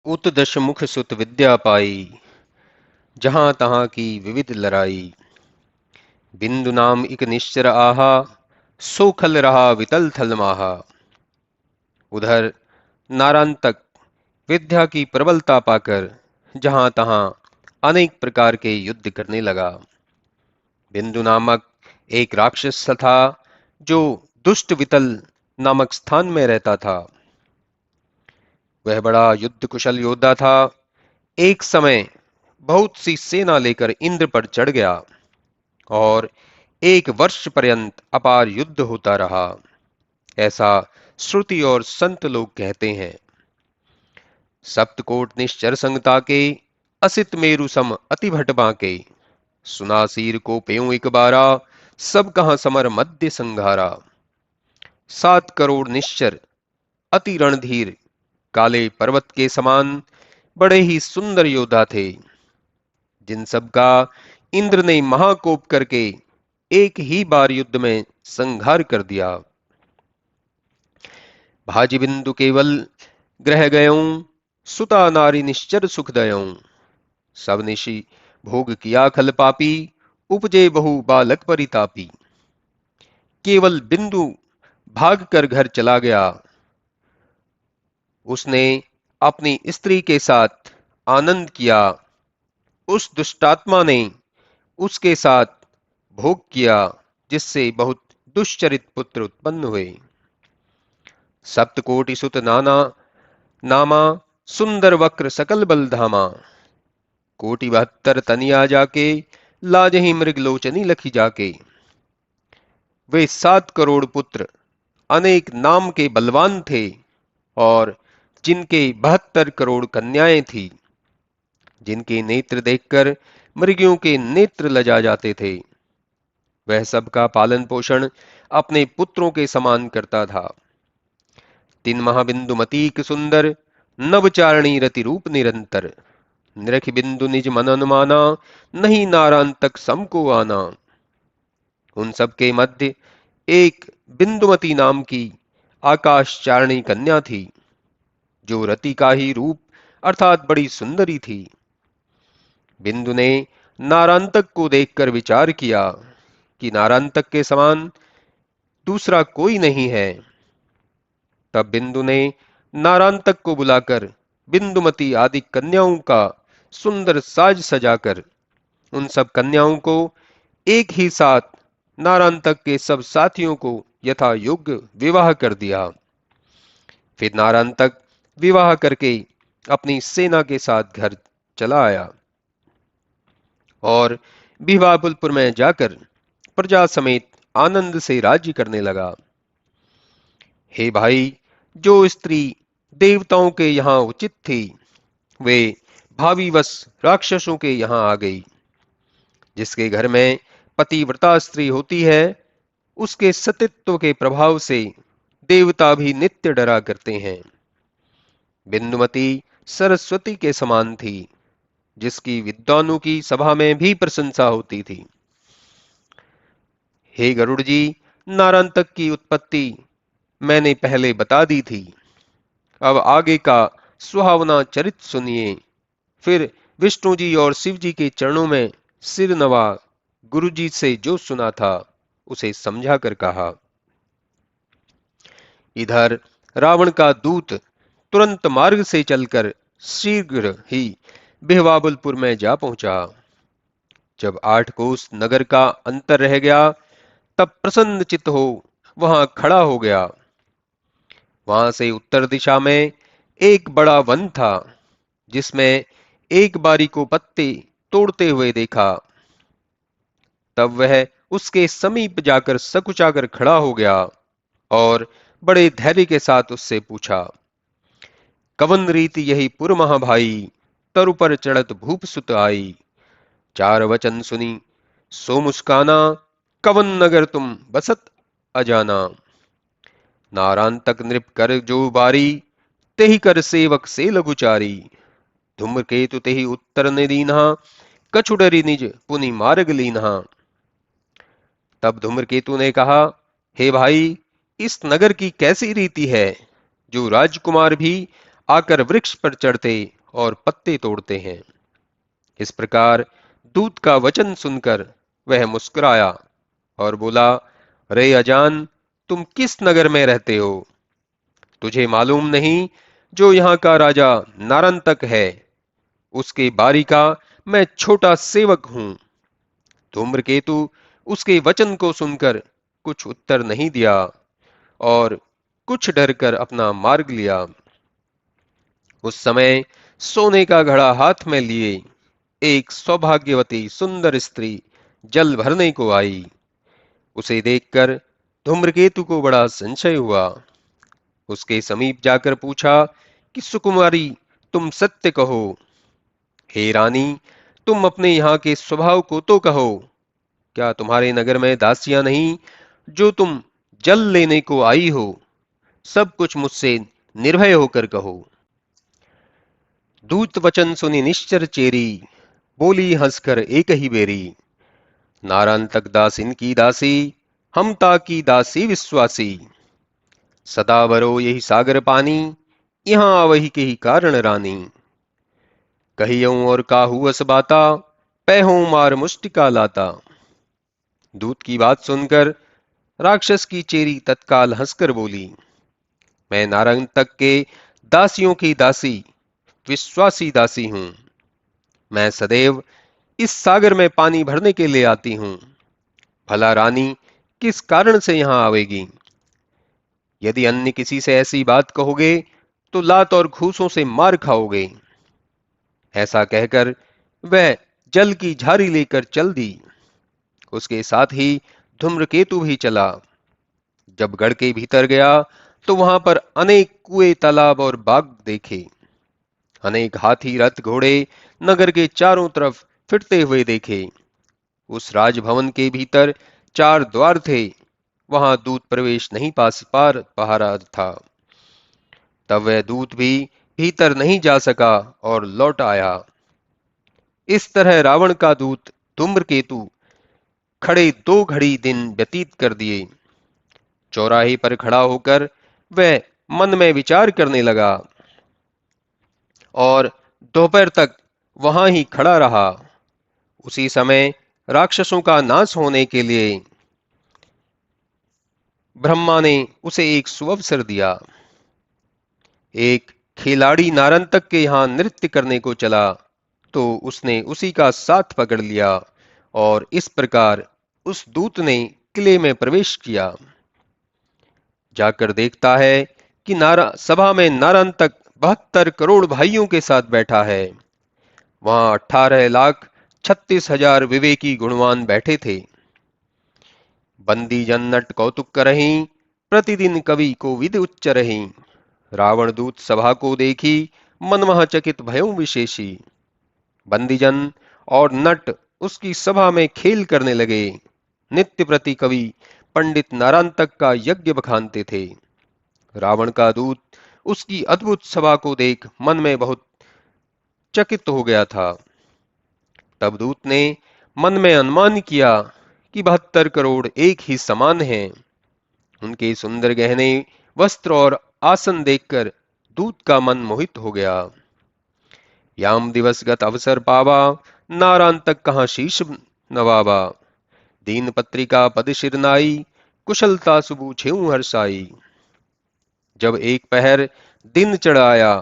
उत दशमुख सुत विद्या पाई, जहां तहां की विविध लड़ाई। बिंदु नाम इक निश्चर आहा, सो खल रहा वितल थल माहा। उधर नारांतक विद्या की प्रबलता पाकर जहां तहां अनेक प्रकार के युद्ध करने लगा। बिंदु नामक एक राक्षस था जो दुष्ट वितल नामक स्थान में रहता था। वह बड़ा युद्ध कुशल योद्धा था। एक समय बहुत सी सेना लेकर इंद्र पर चढ़ गया और 1 वर्ष पर्यंत अपार युद्ध होता रहा, ऐसा श्रुति और संत लोग कहते हैं। सप्तकोट निश्चर संगता के, असित मेरु सम अति भट बांके। सुना सीर को प्यों एक बारा, सब कहां समर मध्य संघारा। 7 करोड़ निश्चर अति रणधीर, काले पर्वत के समान बड़े ही सुंदर योद्धा थे, जिन सब का इंद्र ने महाकोप करके एक ही बार युद्ध में संहार कर दिया। भाजी बिंदु केवल ग्रह गयऊं, सुता नारी निश्चर सुख दयऊं। सब निशि भोग किया खल पापी, उपजे बहु बालक परितापी। केवल बिंदु भाग कर घर चला गया। उसने अपनी स्त्री के साथ आनंद किया। उस दुष्टात्मा ने उसके साथ भोग किया, जिससे बहुत दुष्चरित पुत्र उत्पन्न हुए। सप्तकोटि सुत नाना नामा, सुंदर वक्र सकल बलधामा। कोटि 72 तनिया जाके, लाजही मृगलोचनी लखी जाके। वे 7 करोड़ पुत्र अनेक नाम के बलवान थे और जिनके 72 करोड़ कन्याएं थी, जिनके नेत्र देखकर मृगियों के नेत्र लजा जाते थे। वह सबका पालन पोषण अपने पुत्रों के समान करता था। 3 महाबिंदुमतीक सुंदर, नवचारणी रति रूप निरंतर। निरख बिंदु निज मन अनुमाना, नहीं नारांतक सम को आना। उन सबके मध्य एक बिंदुमती नाम की आकाश चारणी कन्या थी, जो रति का ही रूप अर्थात बड़ी सुंदरी थी। बिंदु ने नारांतक को देखकर विचार किया कि नारांतक के समान दूसरा कोई नहीं है। तब बिंदु ने नारांतक को बुलाकर बिंदुमती आदि कन्याओं का सुंदर साज सजाकर उन सब कन्याओं को एक ही साथ नारांतक के सब साथियों को यथा योग्य विवाह कर दिया। फिर नारांतक विवाह करके अपनी सेना के साथ घर चला आया और बिवापुलपुर में जाकर प्रजा समेत आनंद से राज्य करने लगा। हे भाई, जो स्त्री देवताओं के यहाँ उचित थी, वे भावीवश राक्षसों के यहाँ आ गई। जिसके घर में पतिव्रता स्त्री होती है, उसके सतीत्व के प्रभाव से देवता भी नित्य डरा करते हैं। बिंदुमती सरस्वती के समान थी, जिसकी विद्वानों की सभा में भी प्रशंसा होती थी। हे गरुड़ जी, नारांतक की उत्पत्ति मैंने पहले बता दी थी। अब आगे का सुहावना चरित सुनिए। फिर विष्णु जी और शिव जी के चरणों में सिर नवा गुरु जी से जो सुना था उसे समझा कर कहा। इधर रावण का दूत तुरंत मार्ग से चलकर शीघ्र ही बिहवाबुलपुर में जा पहुंचा। जब 8 कोस नगर का अंतर रह गया, तब प्रसन्न चित्त हो वहां खड़ा हो गया। वहां से उत्तर दिशा में एक बड़ा वन था, जिसमें एक बारी को पत्ते तोड़ते हुए देखा। तब वह उसके समीप जाकर सकुचाकर खड़ा हो गया और बड़े धैर्य के साथ उससे पूछा, कवन रीति यही पुर महाभाई, तरु पर चढ़त भूप सुत आई। 4 वचन सुनी सो मुस्काना, कवन नगर तुम बसत अजाना। नारांतक नृप कर जो बारी, तेहि कर सेवक से लघुचारी। धूम्रकेतु तेहि उत्तर ने दीन्हा, कछु डरि निज पुनि मार्ग लीन्हा। तब धूम्रकेतु ने कहा, हे भाई, इस नगर की कैसी रीति है, जो राजकुमार भी आकर वृक्ष पर चढ़ते और पत्ते तोड़ते हैं। इस प्रकार दूत का वचन सुनकर वह मुस्कुराया और बोला, रे अजान, तुम किस नगर में रहते हो? तुझे मालूम नहीं जो यहाँ का राजा नारंतक है, उसके बारी का मैं छोटा सेवक हूं। धूम्रकेतु उसके वचन को सुनकर कुछ उत्तर नहीं दिया और कुछ डर कर अपना मार्ग लिया। उस समय सोने का घड़ा हाथ में लिए एक सौभाग्यवती सुंदर स्त्री जल भरने को आई। उसे देखकर धूम्रकेतु को बड़ा संशय हुआ। उसके समीप जाकर पूछा कि सुकुमारी, तुम सत्य कहो। हे रानी, तुम अपने यहाँ के स्वभाव को तो कहो। क्या तुम्हारे नगर में दासियां नहीं जो तुम जल लेने को आई हो? सब कुछ मुझसे निर्भय होकर कहो। दूत वचन सुनी निश्चर चेरी, बोली हंसकर एक ही बेरी। नारांतक दासिन की दासी, हम ताकी दासी विश्वासी। सदा बरो यही सागर पानी, यहाँ आवही के ही कारण रानी। कहियों और काहू अस बाता, पैहों मार मुष्टिका लाता। दूत की बात सुनकर राक्षस की चेरी तत्काल हंसकर बोली, मैं नारायणतक के दासियों की दासी, विश्वासी दासी हूं। मैं सदैव इस सागर में पानी भरने के लिए आती हूं। भला रानी किस कारण से यहां आवेगी? यदि अन्य किसी से ऐसी बात कहोगे तो लात और घूसों से मार खाओगे। ऐसा कहकर वह जल की झारी लेकर चल दी। उसके साथ ही धूम्रकेतु भी चला। जब गढ़ के भीतर गया तो वहां पर अनेक कुएं, तालाब और बाग देखे। अनेक हाथी, रथ, घोड़े नगर के चारों तरफ फिरते हुए देखे। उस राजभवन के भीतर 4 द्वार थे, वहां दूत प्रवेश नहीं पा रहा था। तब वह दूत भी भीतर नहीं जा सका और लौट आया। इस तरह रावण का दूत धूम्रकेतु खड़े 2 घड़ी दिन व्यतीत कर दिए। चौराहे पर खड़ा होकर वह मन में विचार करने लगा और दोपहर तक वहां ही खड़ा रहा। उसी समय राक्षसों का नाश होने के लिए ब्रह्मा ने उसे एक सुअवसर दिया। एक खिलाड़ी नारंतक के यहां नृत्य करने को चला तो उसने उसी का साथ पकड़ लिया और इस प्रकार उस दूत ने किले में प्रवेश किया। जाकर देखता है कि नारा सभा में नारंतक 72 करोड़ भाइयों के साथ बैठा है। वहां 18,36,000 विवेकी गुणवान बैठे थे। बंदी जन नट कौतुक करहीं, प्रतिदिन कवि को विद उच्च रहीं। रावण दूत सभा को देखी, मन महा चकित भयों विशेषी। बंदीजन और नट उसकी सभा में खेल करने लगे। नित्य प्रति कवि पंडित नारांतक का यज्ञ बखानते थे। रावण का दूत उसकी अद्भुत सभा को देख मन में बहुत चकित हो गया था। तब दूत ने मन में अनुमान किया कि 72 करोड़ एक ही समान हैं। उनके सुंदर गहने, वस्त्र और आसन देखकर दूत का मन मोहित हो गया। याम दिवसगत अवसर पावा, नारांतक कहाँ शीश नवाबा। दीन पत्रिका पद शिरनाई, कुशलता सुबू छेऊ हर्षाई। जब एक पहर दिन चढ़ आया,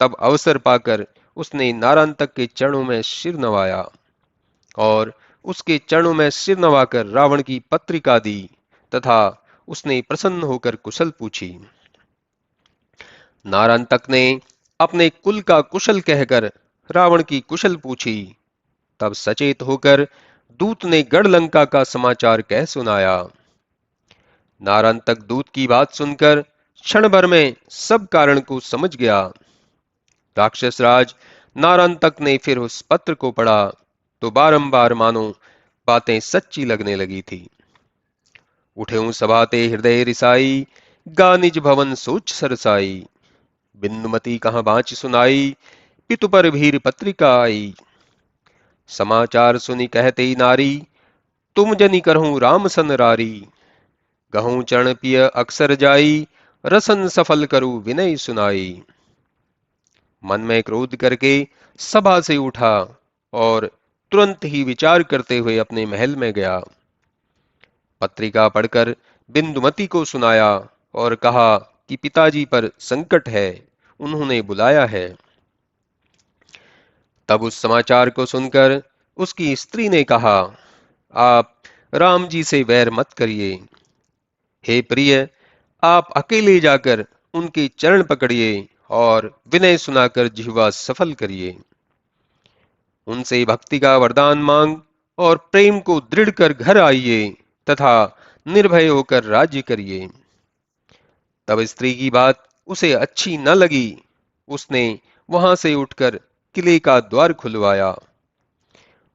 तब अवसर पाकर उसने नारांतक के चरणों में सिर नवाया और उसके चरणों में सिर नवाकर रावण की पत्रिका दी तथा उसने प्रसन्न होकर कुशल पूछी। नारांतक ने अपने कुल का कुशल कहकर रावण की कुशल पूछी। तब सचेत होकर दूत ने गढ़ लंका का समाचार कह सुनाया। नारांतक दूत की बात सुनकर क्षण भर में सब कारण को समझ गया। राक्षस राज नारांतक ने फिर उस पत्र को पढ़ा तो बारंबार मानो बातें सच्ची लगने लगी थी। उठेऊं सभाते हृदय रिसाई, गा निज भवन सोच सरसाई। बिंदुमती कहाँ बाँच सुनाई, पितु पर भीर पत्रिका आई। समाचार सुनी कहते नारी, तुम जनि करहूं राम सन रारी। गहूं चरण पिय अक्सर जाई, रसन सफल करू विनय सुनाई। मन में क्रोध करके सभा से उठा और तुरंत ही विचार करते हुए अपने महल में गया। पत्रिका पढ़कर बिंदुमती को सुनाया और कहा कि पिताजी पर संकट है, उन्होंने बुलाया है। तब उस समाचार को सुनकर उसकी स्त्री ने कहा, आप राम जी से वैर मत करिए। हे प्रिय, आप अकेले जाकर उनके चरण पकड़िए और विनय सुनाकर जिह्वा सफल करिए। उनसे भक्ति का वरदान मांग और प्रेम को दृढ़ कर घर आइए तथा निर्भय होकर राज्य करिए। तब स्त्री की बात उसे अच्छी न लगी। उसने वहां से उठकर किले का द्वार खुलवाया।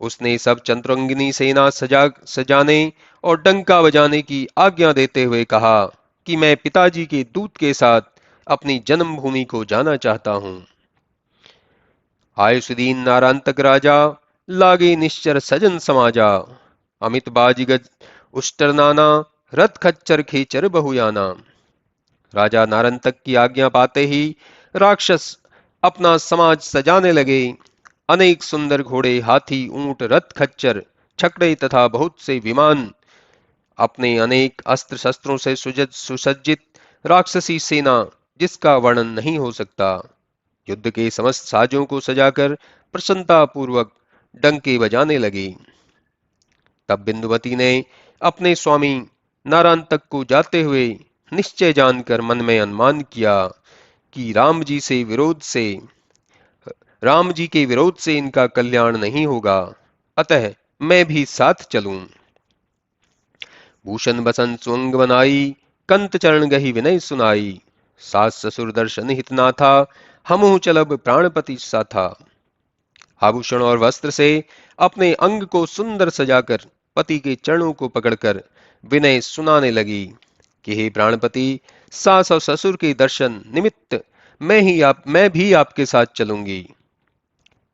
उसने सब चतुरंगिनी सेना सजाने और डंका बजाने की आज्ञा देते हुए कहा कि मैं पिताजी के दूत के साथ अपनी जन्मभूमि को जाना चाहता हूं। आयुषदीन नारांतक राजा, लागे निश्चर सजन समाजा, अमित बाजिगज उष्टर नाना, रथ खच्चर खेचर बहुयाना। राजा नारंतक की आज्ञा पाते ही राक्षस अपना समाज सजाने लगे। अनेक सुंदर घोड़े, हाथी, ऊंट, रथ, खच्चर, छकड़े तथा बहुत से विमान, अपने अनेक अस्त्र शस्त्रों से सुसज्जित राक्षसी सेना जिसका वर्णन नहीं हो सकता, युद्ध के समस्त साजों को सजाकर प्रसन्नता पूर्वक डंके बजाने लगी। तब बिंदुवती ने अपने स्वामी नारायण को जाते हुए निश्चय जानकर मन में अनुमान किया कि राम जी के विरोध से इनका कल्याण नहीं होगा, अतः मैं भी साथ चलूं। भूषण बसन सुअंग बनाई, कंत चरण गही विनय सुनाई, सास ससुर दर्शन हित ना था, हमहु चलब प्राणपति सा था। आभूषण और वस्त्र से अपने अंग को सुंदर सजाकर पति के चरणों को पकड़कर विनय सुनाने लगी कि हे प्राणपति, सास और ससुर के दर्शन निमित्त मैं भी आपके साथ चलूंगी।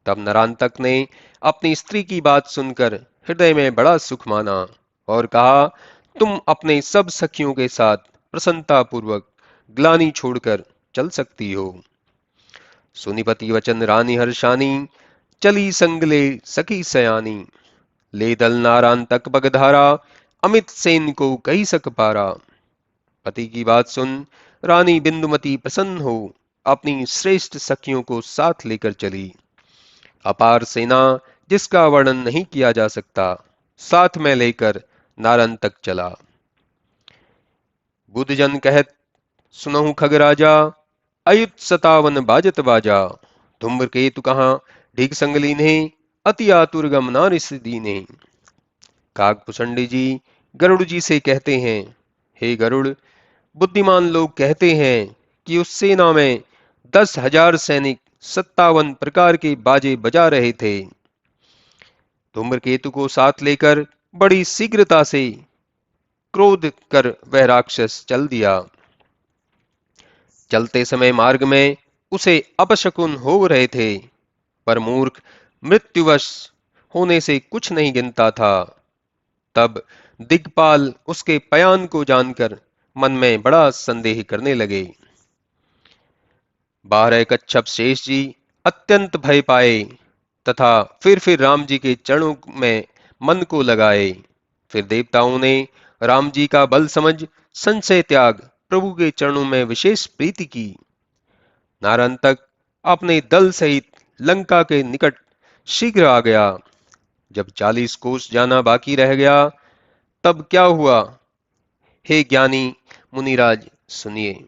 तब नरांतक ने अपनी स्त्री की बात सुनकर हृदय में बड़ा सुख माना और कहा, तुम अपने सब सखियों के साथ प्रसन्नता पूर्वक ग्लानि छोड़कर चल सकती हो। सुनिपति वचन रानी हर्षानी, चली संगले सखी सयानी, ले दल नारांतक बगधारा, अमित सेन को कही सक पारा। पति की बात सुन रानी बिंदुमती प्रसन्न हो अपनी श्रेष्ठ सखियों को साथ लेकर चली। अपार सेना जिसका वर्णन नहीं किया जा सकता साथ में लेकर नारन तक चला। बुद्धजन कहत सुनहु खगराजा, अयुत सतावन बाजत बाजा, धूम्रकेतु कहाँ ढीक संगली ने, अति आतुर गमना रिस दीने। काकभूषणी जी गरुड़ जी से कहते हैं, हे गरुड़, बुद्धिमान लोग कहते हैं कि उस सेना में 10,000 सैनिक 57 प्रकार के बाजे बजा रहे थे। धूम्रकेतु को साथ लेकर बड़ी शीघ्रता से क्रोध कर वह राक्षस चल दिया। चलते समय मार्ग में उसे अपशकुन हो रहे थे, पर मूर्ख मृत्युवश होने से कुछ नहीं गिनता था। तब दिग्पाल उसके पयान को जानकर मन में बड़ा संदेह करने लगे। 12 कच्छप शेष जी अत्यंत भय पाए तथा फिर राम जी के चरणों में मन को लगाए। फिर देवताओं ने राम जी का बल समझ संशय त्याग प्रभु के चरणों में विशेष प्रीति की। नारायण अपने दल सहित लंका के निकट शीघ्र आ गया। जब 40 कोस जाना बाकी रह गया तब क्या हुआ, हे ज्ञानी मुनिराज सुनिए।